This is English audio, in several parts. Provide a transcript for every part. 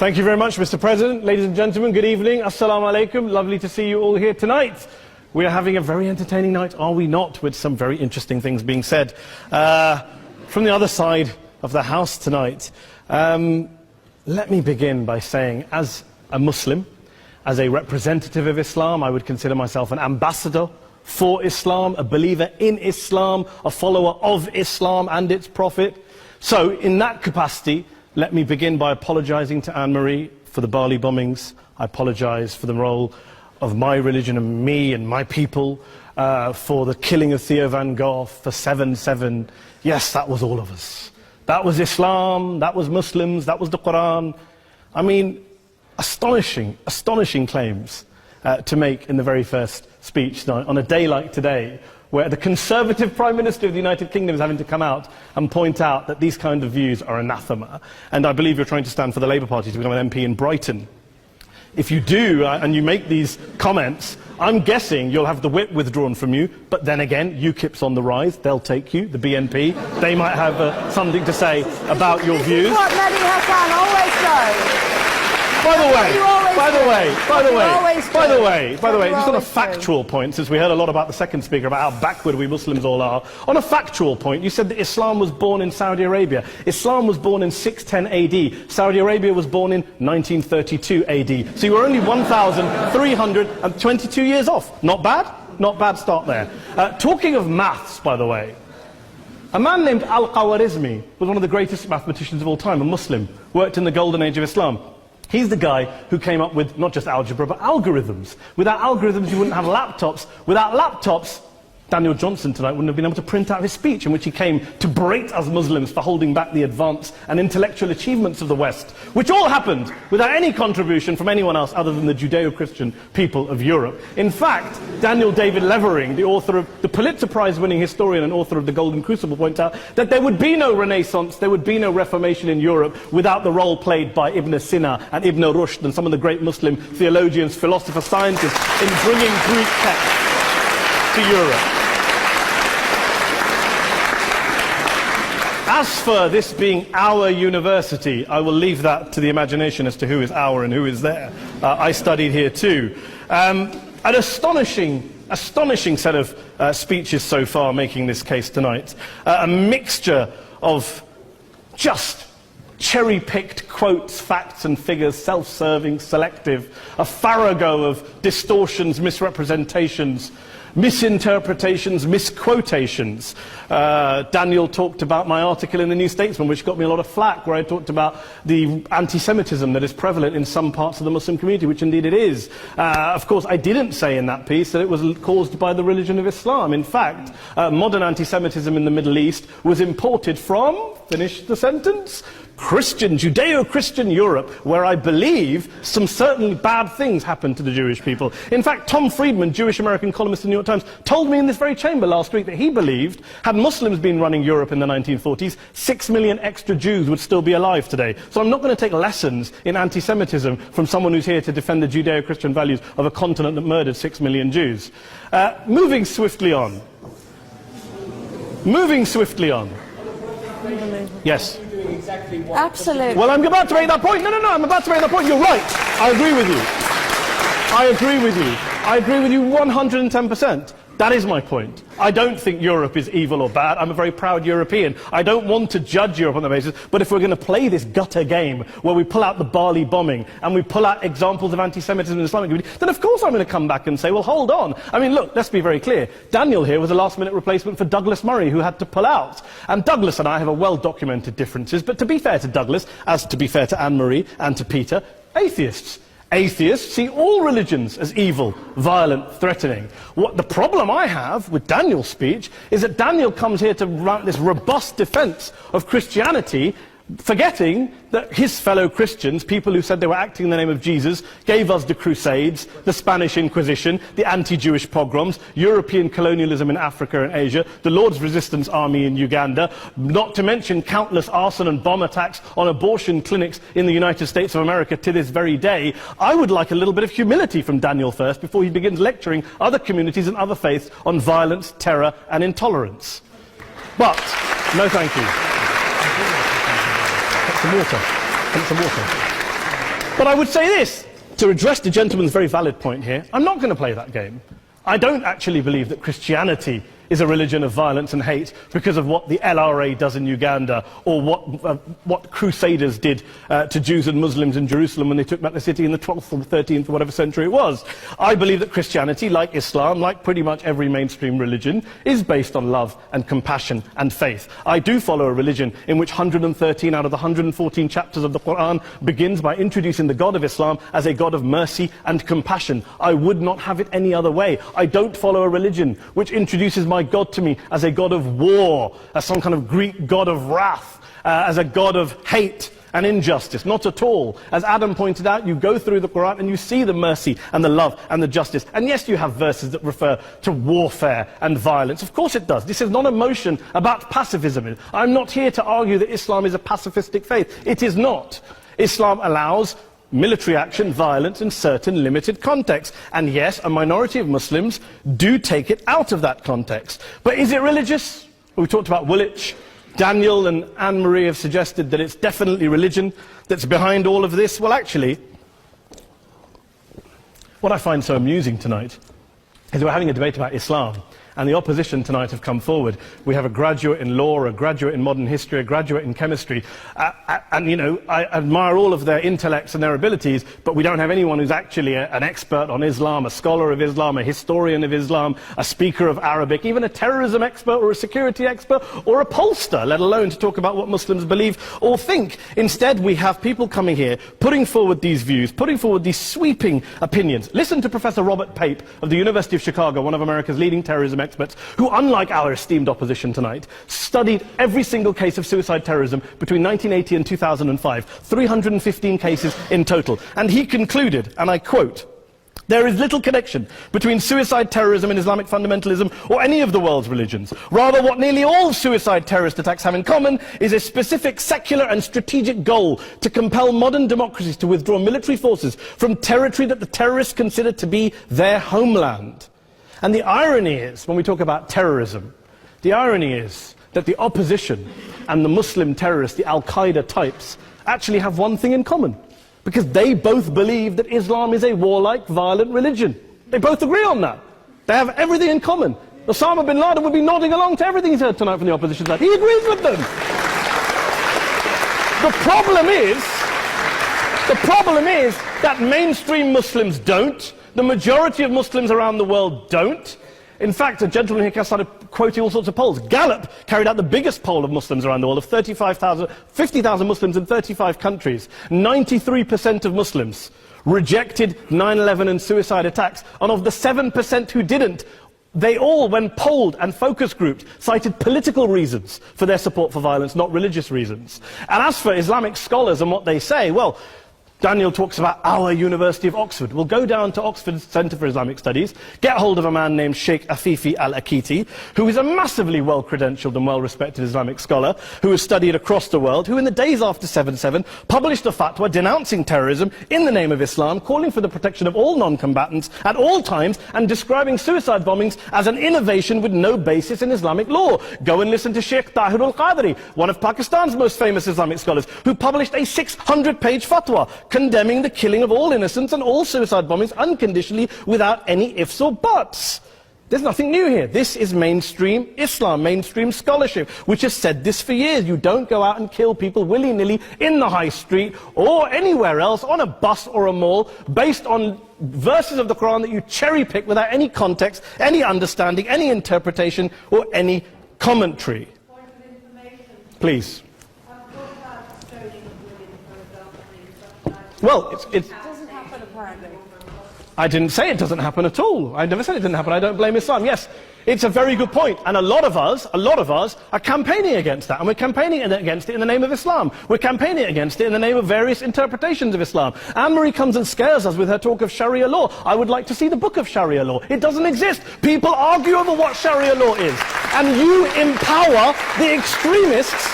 Thank you very much, Mr. President. Ladies and gentlemen, good evening. Assalamu alaikum. Lovely to see you all here tonight. We are having a very entertaining night, are we not, with some very interesting things being said from the other side of the house tonight. Let me begin by saying, as a Muslim, as a representative of Islam, I would consider myself an ambassador for Islam, a believer in Islam, a follower of Islam and its Prophet. So, in that capacity, let me begin by apologizing to Anne-Marie for the Bali bombings. I apologize for the role of my religion and me and my people, for the killing of Theo van Gogh, for 7/7. Yes, that was all of us. That was Islam, that was Muslims, that was the Quran. I mean, astonishing claims to make in the very first speech tonight, on a day like today, where the Conservative Prime Minister of the United Kingdom is having to come out and point out that these kind of views are anathema. And I believe you're trying to stand for the Labour Party to become an MP in Brighton. If you do, and you make these comments, I'm guessing you'll have the whip withdrawn from you, but then again, UKIP's on the rise, they'll take you, the BNP, they might have something to say about your views. This is what Mehdi Hassan always does. By the way, just on a factual point, since we heard a lot about the second speaker, about how backward we Muslims all are, on a factual point, you said that Islam was born in Saudi Arabia. Islam was born in 610 AD. Saudi Arabia was born in 1932 AD. So you were only 1,322 years off. Not bad? Not bad start there. Talking of maths, by the way, a man named Al-Khwarizmi was one of the greatest mathematicians of all time, a Muslim, worked in the golden age of Islam. He's the guy who came up with not just algebra, but algorithms. Without algorithms, you wouldn't have laptops. Without laptops, Daniel Johnson tonight wouldn't have been able to print out his speech in which he came to berate us Muslims for holding back the advance and intellectual achievements of the West, which all happened without any contribution from anyone else other than the Judeo-Christian people of Europe. In fact, Daniel David Levering, the author of the Pulitzer Prize-winning historian and author of The Golden Crucible, points out that there would be no Renaissance, there would be no Reformation in Europe without the role played by Ibn Sina and Ibn Rushd and some of the great Muslim theologians, philosophers, scientists in bringing Greek texts to Europe. As for this being our university, I will leave that to the imagination as to who is our and who is there. I studied here too. An astonishing set of speeches so far making this case tonight. A mixture of just cherry-picked quotes, facts and figures, self-serving, selective, a farrago of distortions, misrepresentations, misinterpretations, misquotations. Daniel talked about my article in the New Statesman, which got me a lot of flack, where I talked about the anti-Semitism that is prevalent in some parts of the Muslim community, which indeed it is. Of course, I didn't say in that piece that it was caused by the religion of Islam. In fact, modern anti-Semitism in the Middle East was imported from, finish the sentence, Judeo-Christian Europe, where I believe some certainly bad things happened to the Jewish people. In fact, Tom Friedman, Jewish-American columnist in the New York Times, told me in this very chamber last week that he believed, had Muslims been running Europe in the 1940s, 6 million extra Jews would still be alive today. So I'm not going to take lessons in anti-Semitism from someone who's here to defend the Judeo-Christian values of a continent that murdered 6 million Jews. Moving swiftly on. Yes. Absolutely. Well, I'm about to make that point. No, I'm about to make that point. You're right. I agree with you. I agree with you 110%. That is my point. I don't think Europe is evil or bad. I'm a very proud European. I don't want to judge Europe on that basis, but if we're going to play this gutter game where we pull out the Bali bombing and we pull out examples of anti-Semitism in the Islamic community, then of course I'm going to come back and say, well, hold on. I mean, look, let's be very clear. Daniel here was a last-minute replacement for Douglas Murray, who had to pull out. And Douglas and I have a well-documented differences, but to be fair to Douglas, as to be fair to Anne-Marie and to Peter, atheists. Atheists see all religions as evil, violent, threatening. What the problem I have with Daniel's speech is that Daniel comes here to run this robust defense of Christianity, forgetting that his fellow Christians, people who said they were acting in the name of Jesus, gave us the Crusades, the Spanish Inquisition, the anti-Jewish pogroms, European colonialism in Africa and Asia, the Lord's Resistance Army in Uganda, not to mention countless arson and bomb attacks on abortion clinics in the United States of America to this very day. I would like a little bit of humility from Daniel first before he begins lecturing other communities and other faiths on violence, terror and intolerance. But, no thank you. Some water. But I would say this, to address the gentleman's very valid point here, I'm not going to play that game. I don't actually believe that Christianity is a religion of violence and hate because of what the LRA does in Uganda or what Crusaders did to Jews and Muslims in Jerusalem when they took back the city in the 12th or 13th or whatever century it was. I believe that Christianity, like Islam, like pretty much every mainstream religion, is based on love and compassion and faith. I do follow a religion in which 113 out of the 114 chapters of the Quran begins by introducing the God of Islam as a God of mercy and compassion. I would not have it any other way. I don't follow a religion which introduces my God to me as a God of war, as some kind of Greek God of wrath, as a God of hate and injustice. Not at all. As Adam pointed out, you go through the Quran and you see the mercy and the love and the justice. And yes, you have verses that refer to warfare and violence. Of course it does. This is not a motion about pacifism. I'm not here to argue that Islam is a pacifistic faith. It is not. Islam allows military action, violence in certain limited contexts. And yes, a minority of Muslims do take it out of that context. But is it religious? We talked about Woolwich. Daniel and Anne-Marie have suggested that it's definitely religion that's behind all of this. Well, actually, what I find so amusing tonight is we're having a debate about Islam. And the opposition tonight have come forward. We have a graduate in law, a graduate in modern history, a graduate in chemistry. And, you know, I admire all of their intellects and their abilities, but we don't have anyone who's actually an expert on Islam, a scholar of Islam, a historian of Islam, a speaker of Arabic, even a terrorism expert or a security expert or a pollster, let alone to talk about what Muslims believe or think. Instead, we have people coming here, putting forward these views, putting forward these sweeping opinions. Listen to Professor Robert Pape of the University of Chicago, one of America's leading terrorism experts, who, unlike our esteemed opposition tonight, studied every single case of suicide terrorism between 1980 and 2005, 315 cases in total. And he concluded, and I quote, "There is little connection between suicide terrorism and Islamic fundamentalism or any of the world's religions. Rather, what nearly all suicide terrorist attacks have in common is a specific secular and strategic goal to compel modern democracies to withdraw military forces from territory that the terrorists consider to be their homeland." And the irony is, when we talk about terrorism, the irony is that the opposition and the Muslim terrorists, the Al-Qaeda types, actually have one thing in common. Because they both believe that Islam is a warlike, violent religion. They both agree on that. They have everything in common. Osama bin Laden would be nodding along to everything he's heard tonight from the opposition side. He agrees with them. The problem is that mainstream Muslims don't. The majority of Muslims around the world don't. In fact, a gentleman here started quoting all sorts of polls. Gallup carried out the biggest poll of Muslims around the world, of 50,000 Muslims in 35 countries. 93% of Muslims rejected 9/11 and suicide attacks. And of the 7% who didn't, they all, when polled and focus grouped, cited political reasons for their support for violence, not religious reasons. And as for Islamic scholars and what they say, well, Daniel talks about our University of Oxford. We'll go down to Oxford Centre for Islamic Studies, get hold of a man named Sheikh Afifi al-Akiti, who is a massively well-credentialed and well-respected Islamic scholar, who has studied across the world, who in the days after 7/7 published a fatwa denouncing terrorism in the name of Islam, calling for the protection of all non-combatants at all times, and describing suicide bombings as an innovation with no basis in Islamic law. Go and listen to Sheikh Tahir al-Qadri, one of Pakistan's most famous Islamic scholars, who published a 600-page fatwa condemning the killing of all innocents and all suicide bombings unconditionally without any ifs or buts. There's nothing new here. This is mainstream Islam, mainstream scholarship, which has said this for years. You don't go out and kill people willy-nilly in the high street or anywhere else, on a bus or a mall, based on verses of the Quran that you cherry-pick without any context, any understanding, any interpretation, or any commentary. Point of information. Please. What about stoning of women, for example, in such Well, It doesn't happen, apparently. I didn't say it doesn't happen at all. I never said it didn't happen. I don't blame Islam. Yes, it's a very good point. And a lot of us are campaigning against that. And we're campaigning against it in the name of Islam. We're campaigning against it in the name of various interpretations of Islam. Anne-Marie comes and scares us with her talk of Sharia law. I would like to see the book of Sharia law. It doesn't exist. People argue over what Sharia law is. And you empower the extremists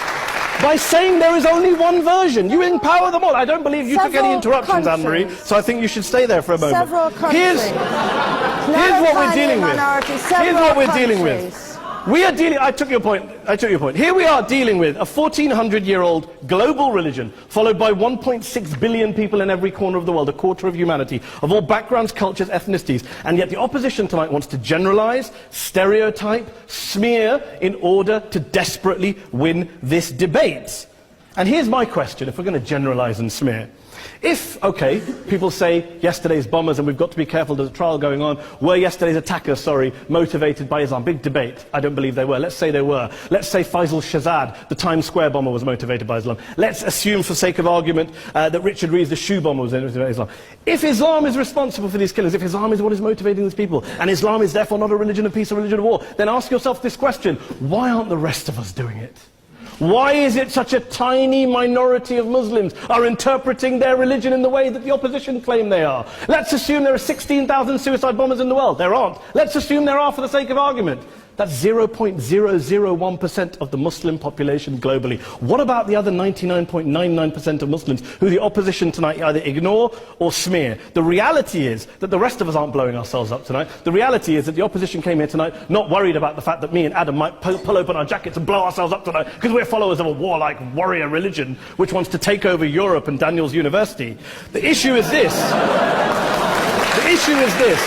by saying there is only one version. You empower them all. I don't believe you took any interruptions, Anne-Marie, so I think you should stay there for a moment. Several countries. Here's what we're dealing with. Here's what we're dealing with. We are dealing, I took your point. Here we are dealing with a 1400-year-old global religion, followed by 1.6 billion people in every corner of the world, a quarter of humanity, of all backgrounds, cultures, ethnicities. And yet the opposition tonight wants to generalize, stereotype, smear, in order to desperately win this debate. And here's my question, if we're going to generalize and smear. If, okay, people say yesterday's bombers, and we've got to be careful, there's a trial going on, were yesterday's attackers, motivated by Islam? Big debate. I don't believe they were. Let's say they were. Let's say Faisal Shahzad, the Times Square bomber, was motivated by Islam. Let's assume, for sake of argument, that Richard Reeves, the shoe bomber, was motivated by Islam. If Islam is responsible for these killings, if Islam is what is motivating these people, and Islam is therefore not a religion of peace, a religion of war, then ask yourself this question: why aren't the rest of us doing it? Why is it such a tiny minority of Muslims are interpreting their religion in the way that the opposition claim they are? Let's assume there are 16,000 suicide bombers in the world. There aren't. Let's assume there are for the sake of argument. That's 0.001% of the Muslim population globally. What about the other 99.99% of Muslims who the opposition tonight either ignore or smear? The reality is that the rest of us aren't blowing ourselves up tonight. The reality is that the opposition came here tonight not worried about the fact that me and Adam might pull open our jackets and blow ourselves up tonight because we're followers of a warlike warrior religion which wants to take over Europe and Daniel's university. The issue is this. The issue is this.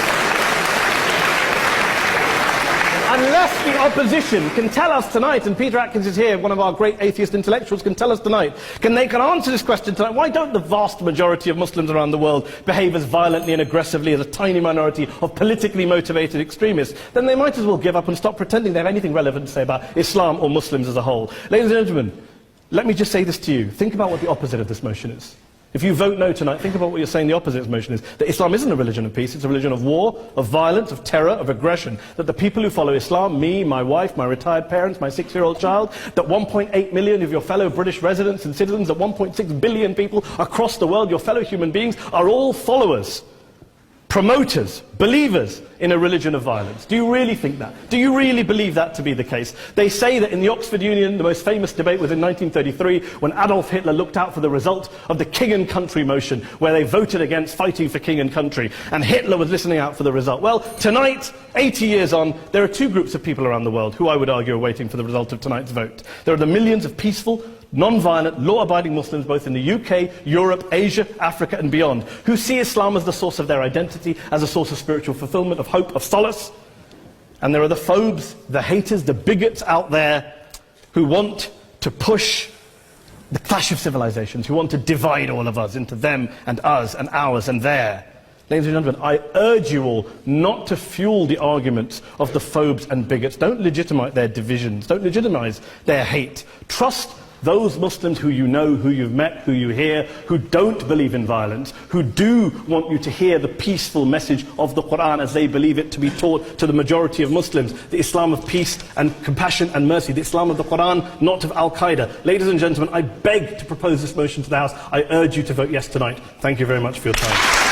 Unless the opposition can tell us tonight, and Peter Atkins is here, one of our great atheist intellectuals, can tell us tonight, can answer this question tonight: why don't the vast majority of Muslims around the world behave as violently and aggressively as a tiny minority of politically motivated extremists? Then they might as well give up and stop pretending they have anything relevant to say about Islam or Muslims as a whole. Ladies and gentlemen, let me just say this to you. Think about what the opposite of this motion is. If you vote no tonight, think about what you're saying the opposite of this motion is. That Islam isn't a religion of peace, it's a religion of war, of violence, of terror, of aggression. That the people who follow Islam, me, my wife, my retired parents, my 6-year-old child, that 1.8 million of your fellow British residents and citizens, that 1.6 billion people across the world, your fellow human beings, are all followers, promoters, believers in a religion of violence. Do you really think that? Do you really believe that to be the case? They say that in the Oxford Union, the most famous debate was in 1933, when Adolf Hitler looked out for the result of the King and Country motion, where they voted against fighting for King and Country, and Hitler was listening out for the result. Well, tonight, 80 years on, there are two groups of people around the world who I would argue are waiting for the result of tonight's vote. There are the millions of peaceful, non-violent, law-abiding Muslims both in the UK, Europe, Asia, Africa and beyond, who see Islam as the source of their identity, as a source of spiritual fulfillment, of hope, of solace. And there are the phobes, the haters, the bigots out there who want to push the clash of civilizations, who want to divide all of us into them and us and ours and their. Ladies and gentlemen, I urge you all not to fuel the arguments of the phobes and bigots. Don't legitimize their divisions. Don't legitimize their hate. Trust those Muslims who you know, who you've met, who you hear, who don't believe in violence, who do want you to hear the peaceful message of the Quran as they believe it to be taught to the majority of Muslims, the Islam of peace and compassion and mercy, the Islam of the Quran, not of Al-Qaeda. Ladies and gentlemen, I beg to propose this motion to the House. I urge you to vote yes tonight. Thank you very much for your time.